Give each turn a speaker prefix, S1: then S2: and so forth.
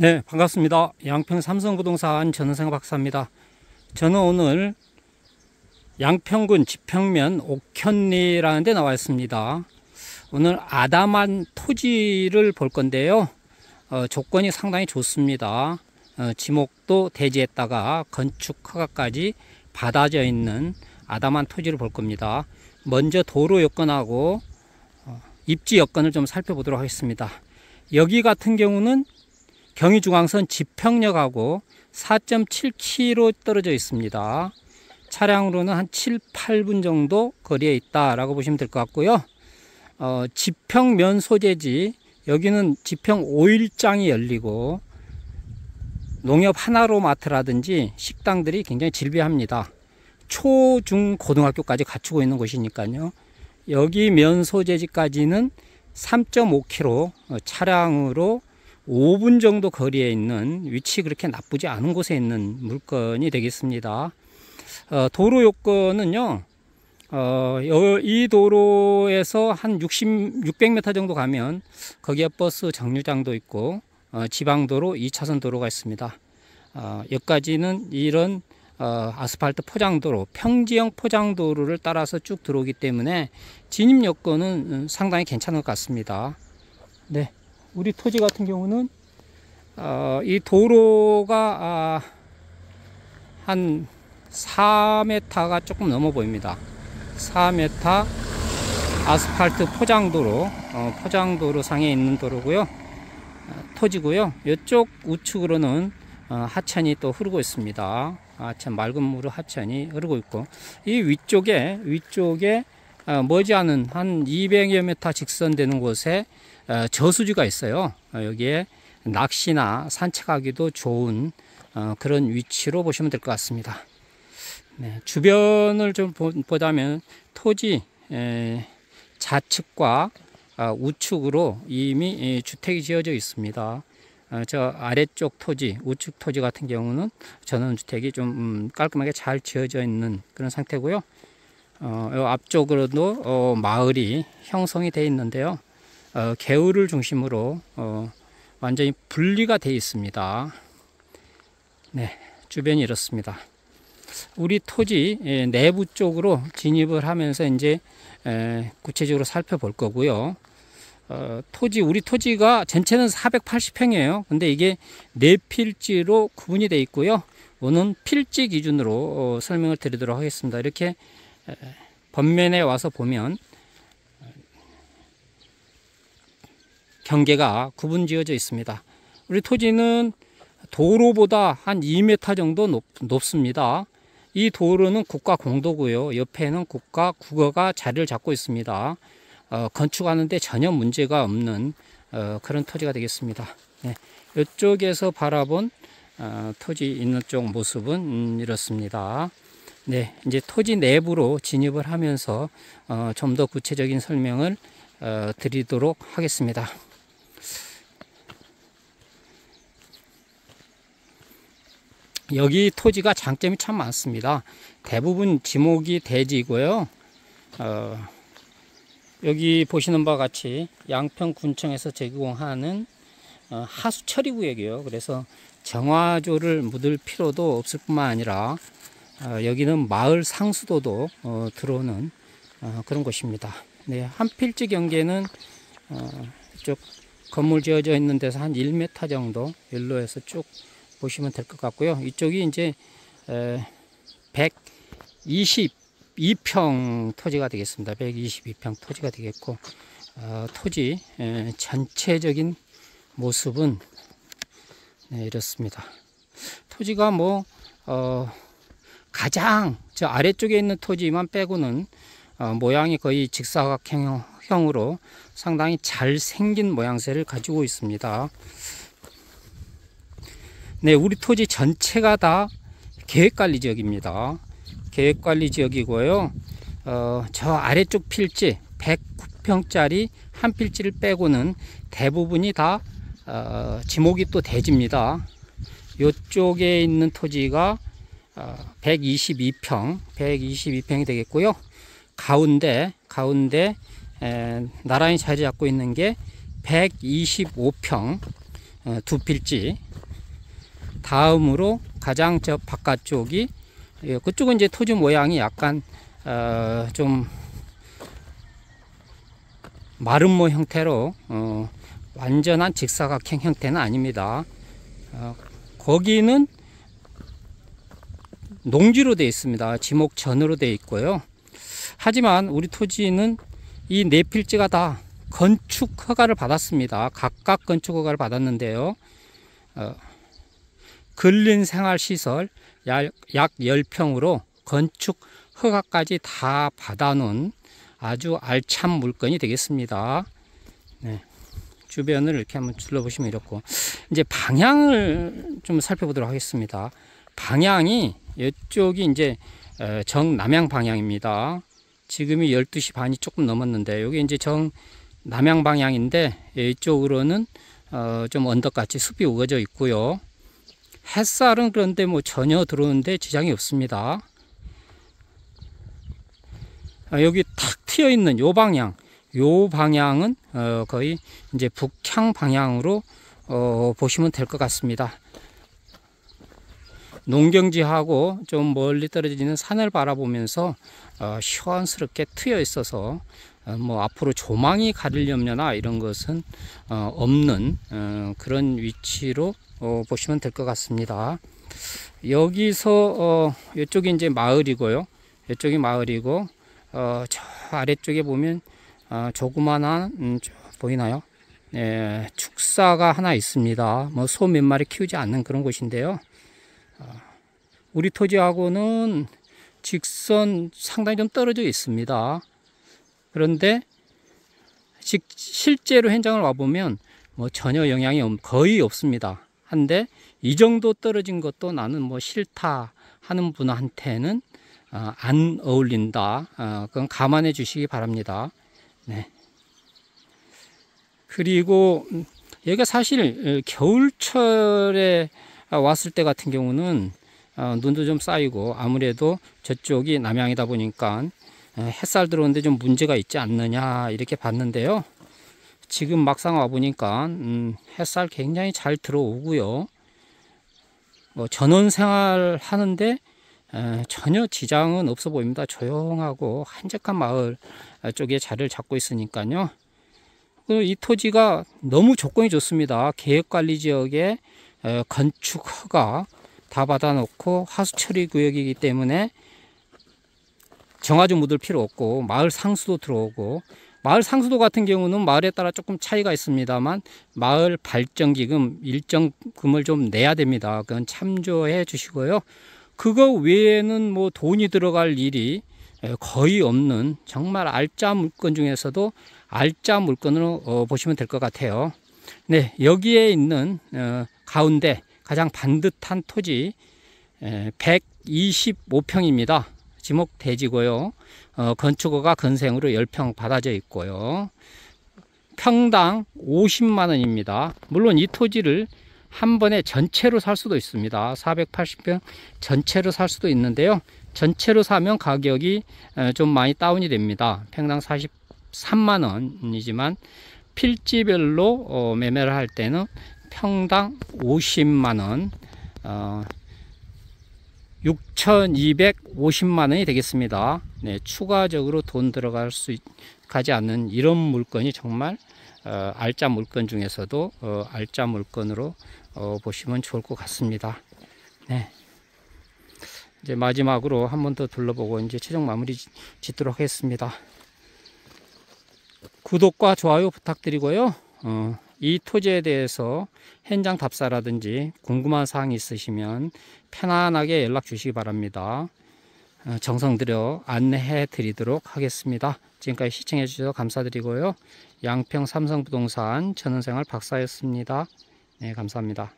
S1: 네, 반갑습니다. 양평 삼성부동산 전은생 박사입니다. 저는 오늘 양평군 지평면 옥현리라는 데 나와 있습니다. 오늘 아담한 토지를 볼 건데요. 조건이 상당히 좋습니다. 지목도 대지했다가 건축 허가까지 받아져 있는 아담한 토지를 볼 겁니다. 먼저 도로 여건하고 입지 여건을 좀 살펴보도록 하겠습니다. 여기 같은 경우는 경의중앙선 지평역하고 4.7km 떨어져 있습니다. 차량으로는 한 7, 8분 정도 거리에 있다라고 보시면 될 것 같고요. 지평면 소재지, 여기는 지평 5일장이 열리고 농협 하나로마트라든지 식당들이 굉장히 질비합니다. 초, 중, 고등학교까지 갖추고 있는 곳이니까요. 여기 면 소재지까지는 3.5km 차량으로 5분 정도 거리에 있는, 위치 그렇게 나쁘지 않은 곳에 있는 물건이 되겠습니다. 도로 요건은요, 이 도로에서 한 600m 정도 가면 거기에 버스 정류장도 있고 지방도로 2차선 도로가 있습니다. 여기까지는 이런 아스팔트 포장도로, 평지형 포장도로를 따라서 쭉 들어오기 때문에 진입 여건은 상당히 괜찮을 것 같습니다. 네, 우리 토지 같은 경우는 이 도로가 한 4m가 조금 넘어 보입니다. 4m 아스팔트 포장도로, 포장도로 상에 있는 도로고요. 토지고요. 이쪽 우측으로는 하천이 또 흐르고 있습니다. 하천, 맑은 물의 하천이 흐르고 있고, 이 위쪽에 머지않은 한 200여 m 직선되는 곳에 저수지가 있어요. 여기에 낚시나 산책하기도 좋은 그런 위치로 보시면 될 것 같습니다. 네, 주변을 좀 보자면 토지 좌측과 우측으로 이미 주택이 지어져 있습니다. 저 아래쪽 토지, 우측 토지 같은 경우는 전원주택이 좀 깔끔하게 잘 지어져 있는 그런 상태고요. 앞쪽으로도 마을이 형성이 되어 있는데요. 개울을 중심으로 완전히 분리가 되어 있습니다. 네, 주변이 이렇습니다. 우리 토지 내부 쪽으로 진입을 하면서 이제 구체적으로 살펴볼 거고요. 우리 토지가 전체는 480평이에요. 근데 이게 4필지로 구분이 되어 있고요. 오늘 필지 기준으로 설명을 드리도록 하겠습니다. 이렇게 번면에 와서 보면 경계가 구분 지어져 있습니다. 우리 토지는 도로보다 한 2m 정도 높습니다. 이 도로는 국가 공도고요. 옆에는 국가 국어가 자리를 잡고 있습니다. 건축하는데 전혀 문제가 없는 그런 토지가 되겠습니다. 네, 이쪽에서 바라본 토지 있는 쪽 모습은 이렇습니다. 네, 이제 토지 내부로 진입을 하면서 좀 더 구체적인 설명을 드리도록 하겠습니다. 여기 토지가 장점이 참 많습니다. 대부분 지목이 대지고요. 여기 보시는 바와 같이 양평군청에서 제공하는 하수 처리 구역이에요. 그래서 정화조를 묻을 필요도 없을 뿐만 아니라 여기는 마을 상수도도 들어오는 그런 곳입니다. 네, 한 필지 경계는 이쪽 건물 지어져 있는 데서 한 1m 정도 일로 해서 쭉 보시면 될 것 같고요. 이쪽이 이제 122평 토지가 되겠습니다. 122평 토지가 되겠고, 토지 전체적인 모습은 네, 이렇습니다. 토지가 가장 저 아래쪽에 있는 토지만 빼고는 모양이 거의 직사각형으로 상당히 잘생긴 모양새를 가지고 있습니다. 네, 우리 토지 전체가 다 계획관리 지역입니다. 계획관리 지역이고요. 저 아래쪽 필지 109평짜리 한 필지를 빼고는 대부분이 다 지목이 또 대지입니다. 이쪽에 있는 토지가 122평이 되겠고요. 가운데 나란히 자리 잡고 있는 게 125평 두 필지, 다음으로 가장 저 바깥쪽이, 그쪽은 이제 토지 모양이 약간 좀 마름모 형태로 완전한 직사각형 형태는 아닙니다. 거기는 농지로 되어 있습니다. 지목전으로 되어 있고요. 하지만 우리 토지는 이 네 필지가 다 건축 허가를 받았습니다. 각각 건축 허가를 받았는데요. 근린생활시설 약 10평으로 건축 허가까지 다 받아놓은 아주 알찬 물건이 되겠습니다. 네. 주변을 이렇게 한번 둘러보시면 이렇고, 이제 방향을 좀 살펴보도록 하겠습니다. 방향이 이쪽이 이제 정남향 방향입니다. 지금이 12시 반이 조금 넘었는데, 여기 이제 정남향 방향인데, 이쪽으로는 좀 언덕같이 숲이 우거져 있고요. 햇살은 그런데 뭐 전혀 들어오는데 지장이 없습니다. 여기 탁 트여 있는 요 방향은 거의 이제 북향 방향으로 보시면 될 것 같습니다. 농경지하고 좀 멀리 떨어지는 산을 바라보면서 시원스럽게 트여 있어서 뭐 앞으로 조망이 가릴 염려나 이런 것은 없는 그런 위치로 보시면 될 것 같습니다. 여기서 이쪽이 이제 마을이고요. 이쪽이 마을이고, 저 아래쪽에 보면 조그만한 보이나요? 네, 축사가 하나 있습니다. 뭐 소 몇 마리 키우지 않는 그런 곳인데요. 우리 토지하고는 직선 상당히 좀 떨어져 있습니다. 그런데 실제로 현장을 와보면 뭐 전혀 영향이 거의 없습니다. 한데 이 정도 떨어진 것도 나는 뭐 싫다 하는 분한테는 안 어울린다. 그건 감안해 주시기 바랍니다. 네. 그리고 여기가 사실 겨울철에 왔을 때 같은 경우는 눈도 좀 쌓이고, 아무래도 저쪽이 남향이다 보니까 햇살 들어오는데 좀 문제가 있지 않느냐 이렇게 봤는데요. 지금 막상 와보니까 햇살 굉장히 잘 들어오고요. 뭐 전원 생활 하는데 전혀 지장은 없어 보입니다. 조용하고 한적한 마을 쪽에 자리를 잡고 있으니까요. 이 토지가 너무 조건이 좋습니다. 계획관리지역에 건축 허가 다 받아놓고 하수처리 구역이기 때문에 정화조 묻을 필요 없고, 마을 상수도 들어오고, 마을 상수도 같은 경우는 마을에 따라 조금 차이가 있습니다만 마을 발전기금 일정금을 좀 내야 됩니다. 그건 참조해 주시고요. 그거 외에는 뭐 돈이 들어갈 일이 거의 없는 정말 알짜 물건 중에서도 알짜 물건으로 보시면 될 것 같아요. 네, 여기에 있는 가운데 가장 반듯한 토지 125평입니다. 지목 대지고요. 건축허가 건생으로 10평 받아져 있고요. 평당 50만 원입니다. 물론 이 토지를 한 번에 전체로 살 수도 있습니다. 480평 전체로 살 수도 있는데요. 전체로 사면 가격이 좀 많이 다운이 됩니다. 평당 43만 원이지만 필지별로 매매를 할 때는 평당 50만 원, 6,250만 원이 되겠습니다. 네, 추가적으로 돈 가지 않는 이런 물건이 정말 알짜 물건 중에서도 알짜 물건으로 보시면 좋을 것 같습니다. 네. 이제 마지막으로 한 번 더 둘러보고 이제 최종 마무리 짓도록 하겠습니다. 구독과 좋아요 부탁드리고요. 이 토지에 대해서 현장 답사라든지 궁금한 사항이 있으시면 편안하게 연락 주시기 바랍니다. 정성 들여 안내해 드리도록 하겠습니다. 지금까지 시청해 주셔서 감사드리고요. 양평 삼성부동산 전원생활 박사였습니다. 네, 감사합니다.